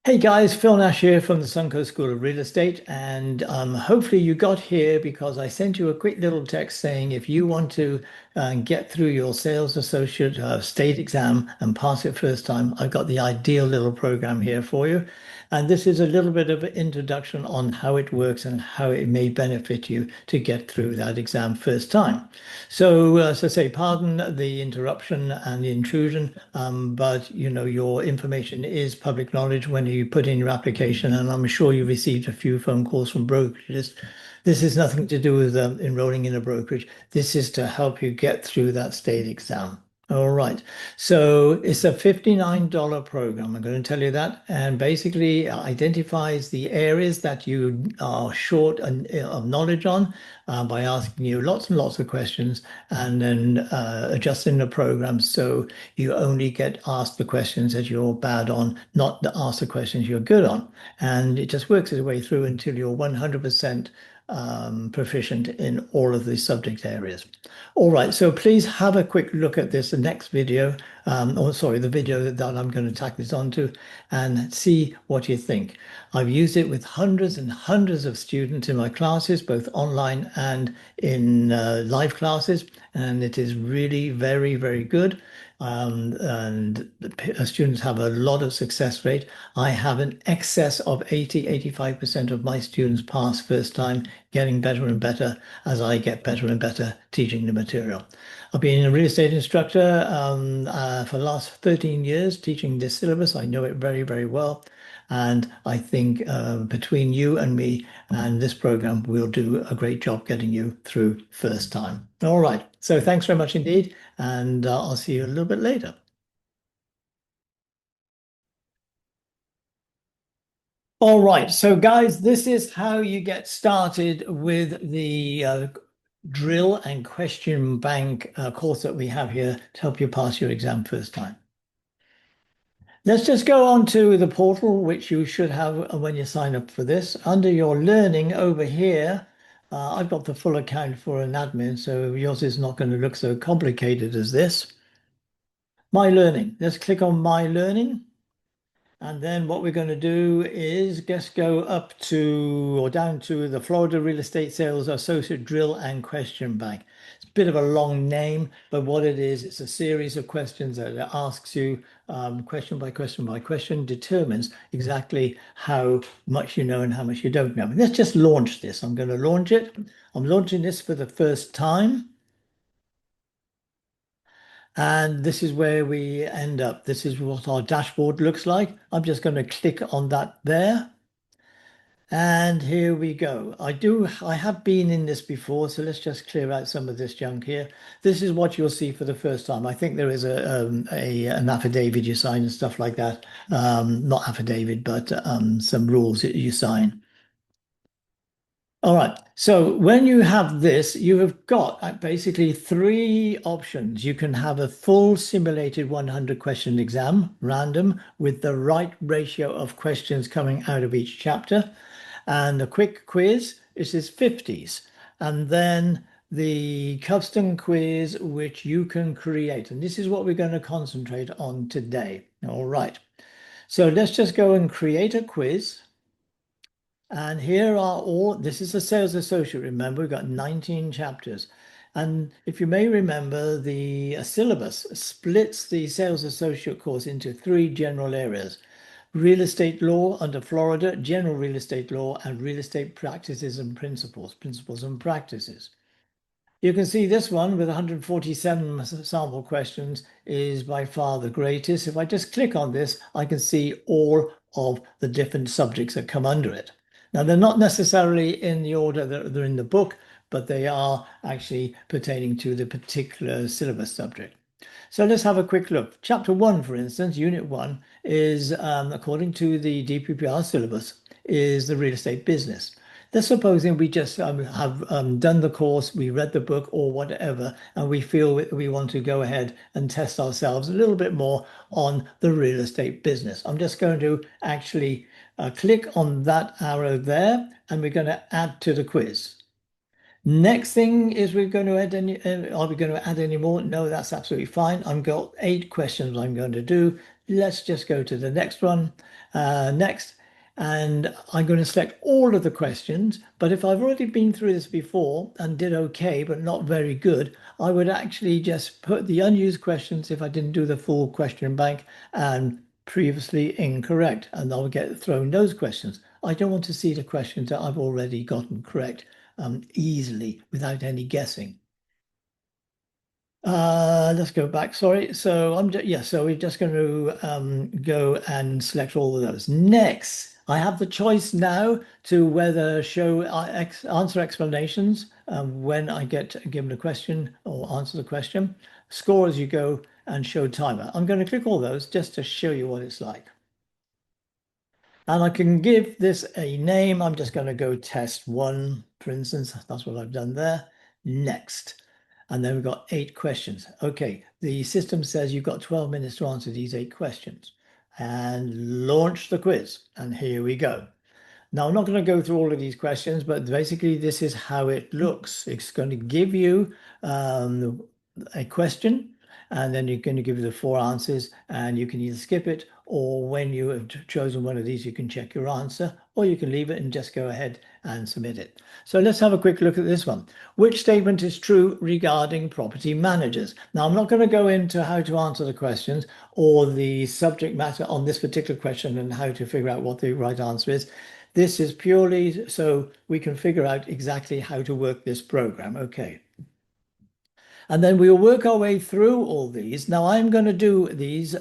Hey guys, Phil Nash here from the Sunco School of Real Estate, and hopefully you got here because I sent you a quick little text saying if you want to get through your sales associate state exam and pass it first time, I've got the ideal little program here for you. And this is a little bit of an introduction on how it works and how it may benefit you to get through that exam first time. So, as I say, pardon the interruption and the intrusion, but your information is public knowledge when you put in your application, and I'm sure you received a few phone calls from brokerages. This is nothing to do with enrolling in a brokerage. This is to help you get through that state exam. All right. So it's a $59 program. I'm going to tell you that. And basically identifies the areas that you are short of knowledge on by asking you lots and lots of questions and then adjusting the program so you only get asked the questions that you're bad on, not asked the questions you're good on. And it just works its way through until you're 100% proficient in all of the subject areas. All right, so please have a quick look at this, the next video, or sorry, the video that I'm going to tack this onto, and see what you think. I've used it with hundreds and hundreds of students in my classes, both online and in live classes, and it is really very, very good. And the students have a lot of success rate. I have an excess of 85% of my students pass first time, getting better and better as I get better and better teaching the material. I've been a real estate instructor for the last 13 years teaching this syllabus. I know it very, very well. And I think between you and me and this program, we'll do a great job getting you through first time. All right. So thanks very much indeed. And I'll see you a little bit later. All right. So guys, this is how you get started with the drill and question bank course that we have here to help you pass your exam first time. Let's just go on to the portal, which you should have when you sign up for this. Under your learning over here, I've got the full account for an admin, so yours is not going to look so complicated as this. My learning. Let's click on my learning. And then what we're going to do is just go up to or down to the Florida Real Estate Sales Associate Drill and Question Bank. It's a bit of a long name, but what it is, it's a series of questions that it asks you question by question by question, determines exactly how much you know and how much you don't know. Let's just launch this. I'm going to launch it. I'm launching this for the first time. And this is where we end up. This is what our dashboard looks like. I'm just going to click on that there. And here we go. I have been in this before, so let's just clear out some of this junk here. This is what you'll see for the first time. I think there is an affidavit you sign and stuff like that. Not affidavit, but some rules that you sign. All right. So when you have this, you have got basically three options. You can have a full simulated 100 question exam, random, with the right ratio of questions coming out of each chapter. And a quick quiz is 50s. And then the custom quiz, which you can create. And this is what we're going to concentrate on today. All right. So let's just go and create a quiz. And here are all, this is a sales associate, remember, we've got 19 chapters. And if you may remember, the syllabus splits the sales associate course into three general areas. Real estate law under Florida, general real estate law, and real estate practices and principles, principles and practices. You can see this one with 147 sample questions is by far the greatest. If I just click on this, I can see all of the different subjects that come under it. Now, they're not necessarily in the order that they're in the book, but they are actually pertaining to the particular syllabus subject. So let's have a quick look. Chapter 1, for instance, Unit 1 is, according to the DPPR syllabus, is the real estate business. Let's supposing we just have done the course, we read the book or whatever, and we feel we want to go ahead and test ourselves a little bit more on the real estate business. I'm just going to actually click on that arrow there, and we're going to add to the quiz. Next thing is we're going to add any, are we going to add any more? No, that's absolutely fine. I've got 8 questions I'm going to do. Let's just go to the next one. Next. And I'm going to select all of the questions. But if I've already been through this before and did okay, but not very good, I would actually just put the unused questions if I didn't do the full question bank and previously incorrect. And I'll get thrown those questions. I don't want to see the questions that I've already gotten correct easily without any guessing. Let's go back. Sorry. So yeah. So we're just going to go and select all of those. Next, I have the choice now to whether show answer explanations when I get given a question or answer the question, score as you go, and show timer. I'm going to click all those just to show you what it's like. And I can give this a name. I'm just going to go test one, for instance. That's what I've done there. Next. And then we've got 8 questions. Okay, the system says you've got 12 minutes to answer these 8 questions. And launch the quiz. And here we go. Now, I'm not going to go through all of these questions, but basically this is how it looks. It's going to give you a question, and then you're going to give you the 4 answers, and you can either skip it, or when you have chosen one of these, you can check your answer, or you can leave it and just go ahead and submit it. So let's have a quick look at this one. Which statement is true regarding property managers? Now, I'm not going to go into how to answer the questions or the subject matter on this particular question and how to figure out what the right answer is. This is purely so we can figure out exactly how to work this program. Okay. And then we'll work our way through all these. Now I'm going to do these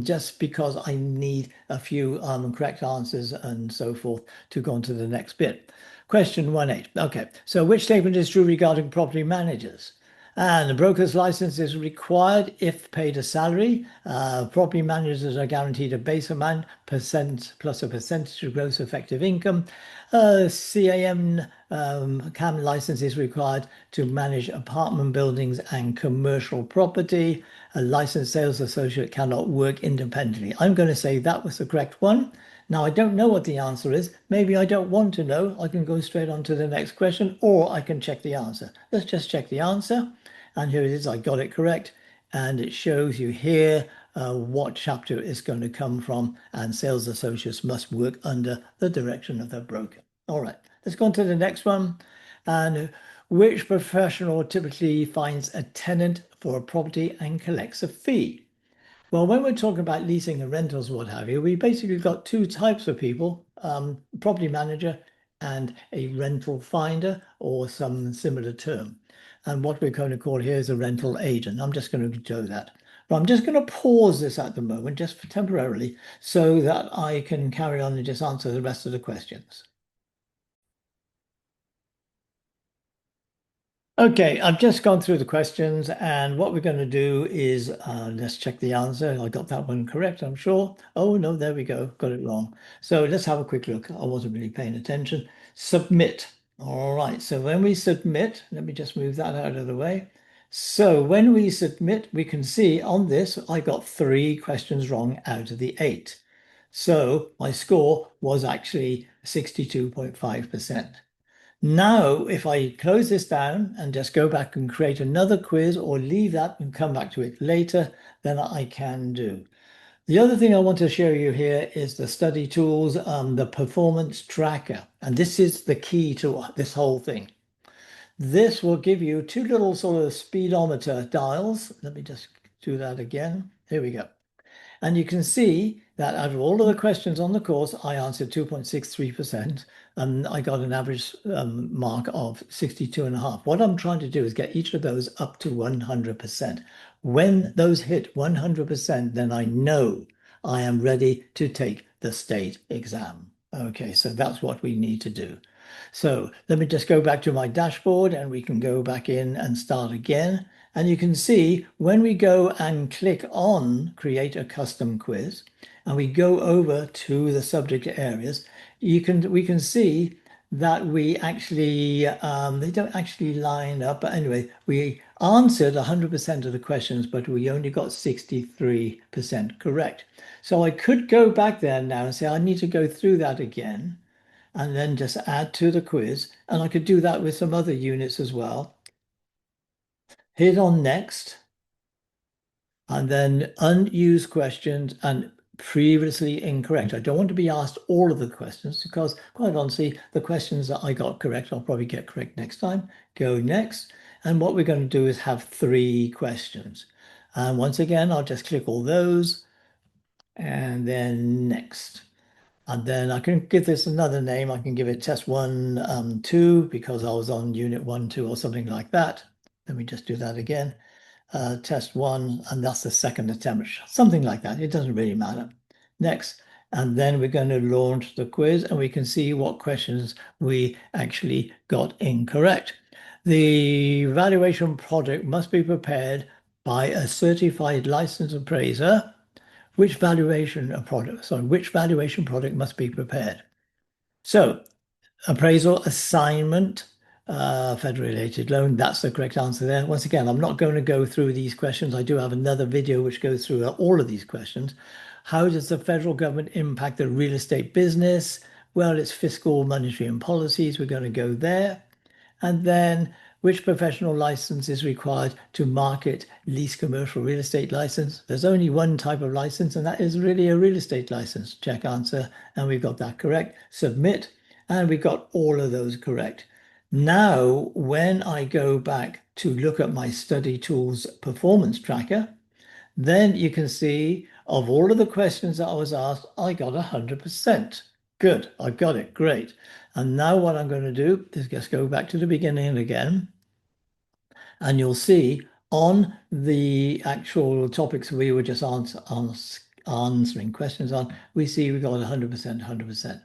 just because I need a few correct answers and so forth to go on to the next bit. Question 1.8. Okay, so which statement is true regarding property managers? And the broker's license is required if paid a salary. Property managers are guaranteed a base amount, percent plus a percentage of gross effective income. CAM license is required to manage apartment buildings and commercial property. A licensed sales associate cannot work independently. I'm going to say that was the correct one. Now, I don't know what the answer is. Maybe I don't want to know. I can go straight on to the next question, or I can check the answer. Let's just check the answer. And here it is. I got it correct. And it shows you here what chapter it's going to come from. And sales associates must work under the direction of their broker. All right, let's go on to the next one. And which professional typically finds a tenant for a property and collects a fee? Well, when we're talking about leasing and rentals, what have you, we basically got 2 types of people, property manager and a rental finder or some similar term. And what we're going to call here is a rental agent. I'm just going to do that. But I'm just going to pause this at the moment, just temporarily, so that I can carry on and just answer the rest of the questions. Okay, I've just gone through the questions, and what we're going to do is let's check the answer. I got that one correct, I'm sure. Oh, no, there we go. Got it wrong. So let's have a quick look. I wasn't really paying attention. Submit. All right, so when we submit, let me just move that out of the way. So when we submit, we can see on this, I got 3 questions wrong out of the 8. So my score was actually 62.5%. Now, if I close this down and just go back and create another quiz or leave that and come back to it later, then I can do. The other thing I want to show you here is the study tools, the performance tracker. And this is the key to this whole thing. This will give you 2 little sort of speedometer dials. Let me just do that again. Here we go. And you can see that out of all of the questions on the course, I answered 2.63%, and I got an average mark of 62.5. What I'm trying to do is get each of those up to 100%. When those hit 100%, then I know I am ready to take the state exam. Okay, so that's what we need to do. So let me just go back to my dashboard and we can go back in and start again. And you can see when we go and click on create a custom quiz and we go over to the subject areas, we can see that we actually they don't actually line up. But anyway, we answered 100% of the questions, but we only got 63% correct. So I could go back there now and say I need to go through that again. and then just add to the quiz. And I could do that with some other units as well. Hit on next, and then unused questions and previously incorrect. I don't want to be asked all of the questions because, quite honestly, the questions that I got correct, I'll probably get correct next time. Go next. And what we're going to do is have 3 questions. And once again, I'll just click all those and then next. And then I can give this another name. I can give it test 1, 2, because I was on unit 1, 2, or something like that. Let me just do that again. Test 1, and that's the second attempt, something like that. It doesn't really matter. Next, and then we're going to launch the quiz, and we can see what questions we actually got incorrect. The valuation project must be prepared by a certified licensed appraiser. Which valuation product must be prepared? So appraisal, assignment, federal related loan. That's the correct answer there. Once again, I'm not going to go through these questions. I do have another video which goes through all of these questions. How does the federal government impact the real estate business? Well, it's fiscal, monetary, and policies. We're going to go there. And then which professional license is required to market lease commercial real estate license? There's only one type of license, and that is really a real estate license. Check answer, and we've got that correct. Submit, and we got all of those correct. Now, when I go back to look at my study tools performance tracker, then you can see of all of the questions that I was asked, I got 100%. Good, I got it, great. And now what I'm going to do is just go back to the beginning again, and you'll see on the actual topics we were just answering questions on, we see we got 100%, 100%.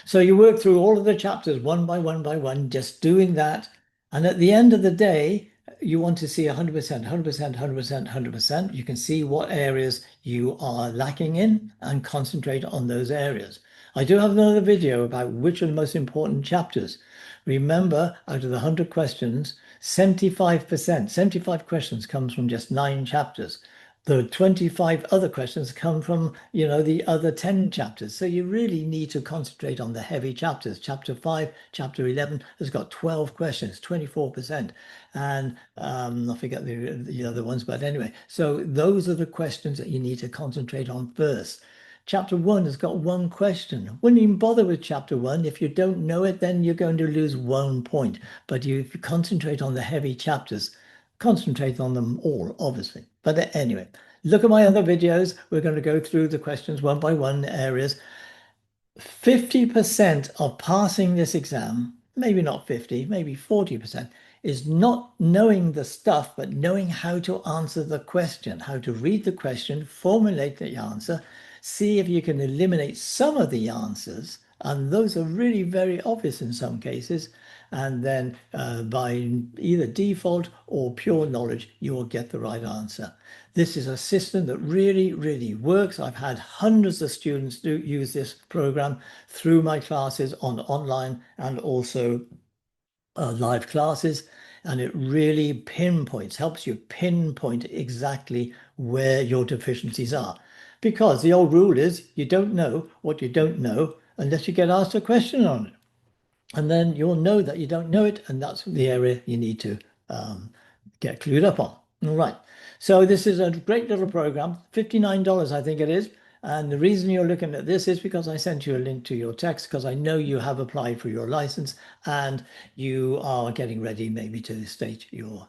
So you work through all of the chapters one by one by one, just doing that. And at the end of the day, you want to see 100%, 100%, 100%, 100%. You can see what areas you are lacking in and concentrate on those areas. I do have another video about which are the most important chapters. Remember, out of the 100 questions, 75%, 75 questions comes from just 9 chapters. The 25 other questions come from, the other 10 chapters. So you really need to concentrate on the heavy chapters. Chapter 5, chapter 11 has got 12 questions, 24%. And I forget the other ones, but anyway. So those are the questions that you need to concentrate on first. Chapter 1 has got 1 question. Wouldn't even bother with chapter 1. If you don't know it, then you're going to lose 1 point. But if you concentrate on the heavy chapters, concentrate on them all, obviously. But anyway, look at my other videos. We're going to go through the questions one by one areas. 50% of passing this exam, maybe not 50, maybe 40%, is not knowing the stuff, but knowing how to answer the question, how to read the question, formulate the answer, see if you can eliminate some of the answers. And those are really very obvious in some cases. And then by either default or pure knowledge, you will get the right answer. This is a system that really, really works. I've had hundreds of students use this program through my classes on online and also live classes. And it really helps you pinpoint exactly where your deficiencies are. Because the old rule is you don't know what you don't know unless you get asked a question on it. And then you'll know that you don't know it, and that's the area you need to get clued up on. All right. So this is a great little program, $59, I think it is. And the reason you're looking at this is because I sent you a link to your text, because I know you have applied for your license and you are getting ready maybe to take your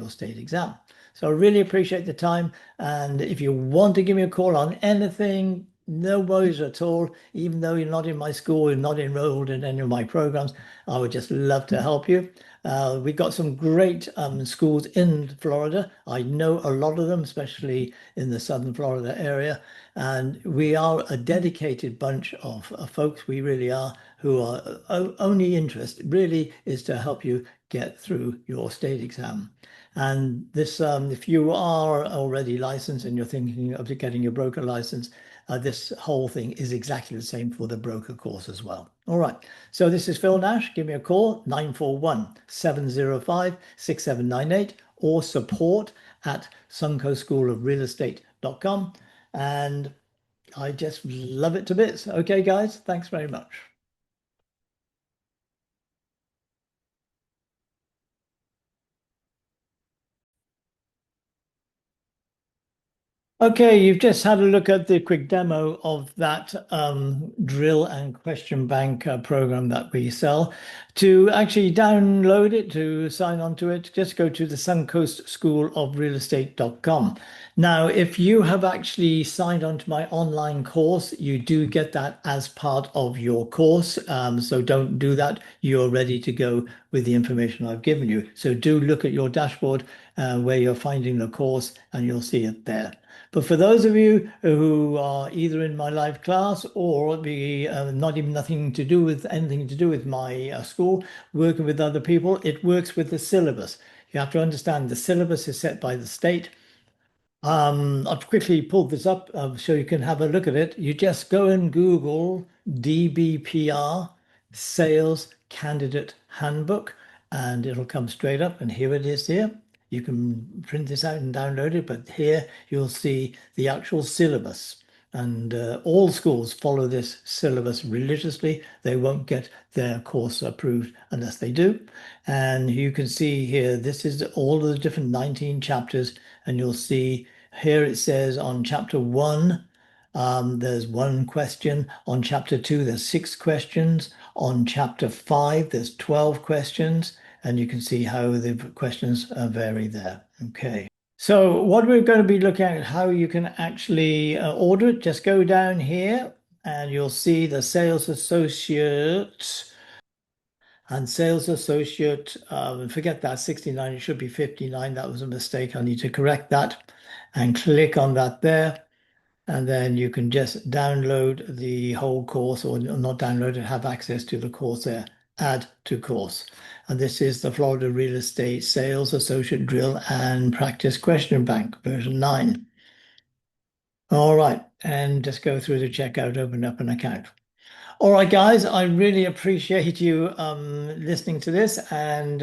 state exam. So I really appreciate the time. And if you want to give me a call on anything, no worries at all. Even though you're not in my school and not enrolled in any of my programs, I would just love to help you. We've got some great schools in Florida. I know a lot of them, especially in the southern Florida area. And we are a dedicated bunch of folks, we really are, who are only interest really is to help you get through your state exam. And this, if you are already licensed and you're thinking of getting your broker license, this whole thing is exactly the same for the broker course as well. All right. So this is Phil Nash. Give me a call, 941-705-6798 or support at suncoastschoolofrealestate.com. And I just love it to bits. Okay, guys, thanks very much. Okay, you've just had a look at the quick demo of that drill and question bank program that we sell. To actually download it, to sign on to it, just go to the Suncoast School of Real Estate.com. Now, if you have actually signed on to my online course, you do get that as part of your course. So don't do that. You're ready to go with the information I've given you. So do look at your dashboard where you're finding the course and you'll see it there. But for those of you who are either in my live class or the not even nothing to do with anything to do with my school, working with other people, it works with the syllabus. You have to understand the syllabus is set by the state. I've quickly pulled this up so you can have a look at it. You just go and Google DBPR Sales Candidate Handbook, and it'll come straight up. And here it is here. You can print this out and download it, but here you'll see the actual syllabus. And all schools follow this syllabus religiously. They won't get their course approved unless they do. And you can see here, this is all of the different 19 chapters. And you'll see here it says on chapter one, there's one question. On chapter two, there's six questions. On chapter five, there's 12 questions. And you can see how the questions vary there. Okay. So what we're going to be looking at how you can actually order it. Just go down here and you'll see the sales associate and sales associate. Forget that 69, it should be 59. That was a mistake. I need to correct that and click on that there. And then you can just download the whole course or not download it, have access to the course there. Add to course. And this is the Florida Real Estate Sales Associate Drill and Practice Question Bank, version 9. All right, and just go through the checkout, open up an account. All right, guys, I really appreciate you listening to this. And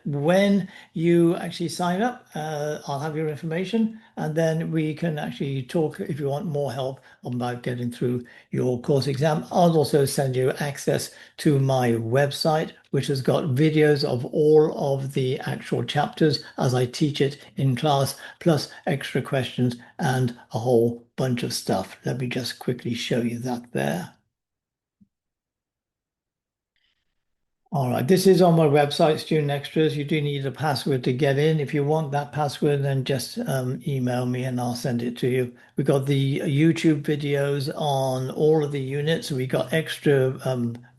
when you actually sign up, I'll have your information, and then we can actually talk if you want more help about getting through your course exam. I'll also send you access to my website, which has got videos of all of the actual chapters as I teach it in class, plus extra questions and a whole bunch of stuff. Let me just quickly show you that there. All right, this is on my website, Student Extras. You do need a password to get in. If you want that password, then just email me and I'll send it to you. We've got the YouTube videos on all of the units. We got extra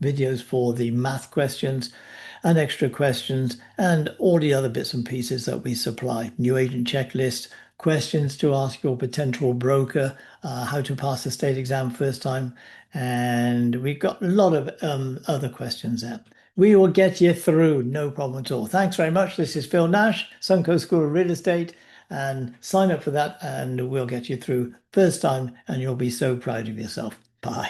videos for the math questions and extra questions and all the other bits and pieces that we supply. New agent checklist, questions to ask your potential broker, how to pass the state exam first time. And we've got a lot of other questions there. We will get you through, no problem at all. Thanks very much. This is Phil Nash, Suncoast School of Real Estate, and sign up for that and we'll get you through first time and you'll be so proud of yourself. Bye.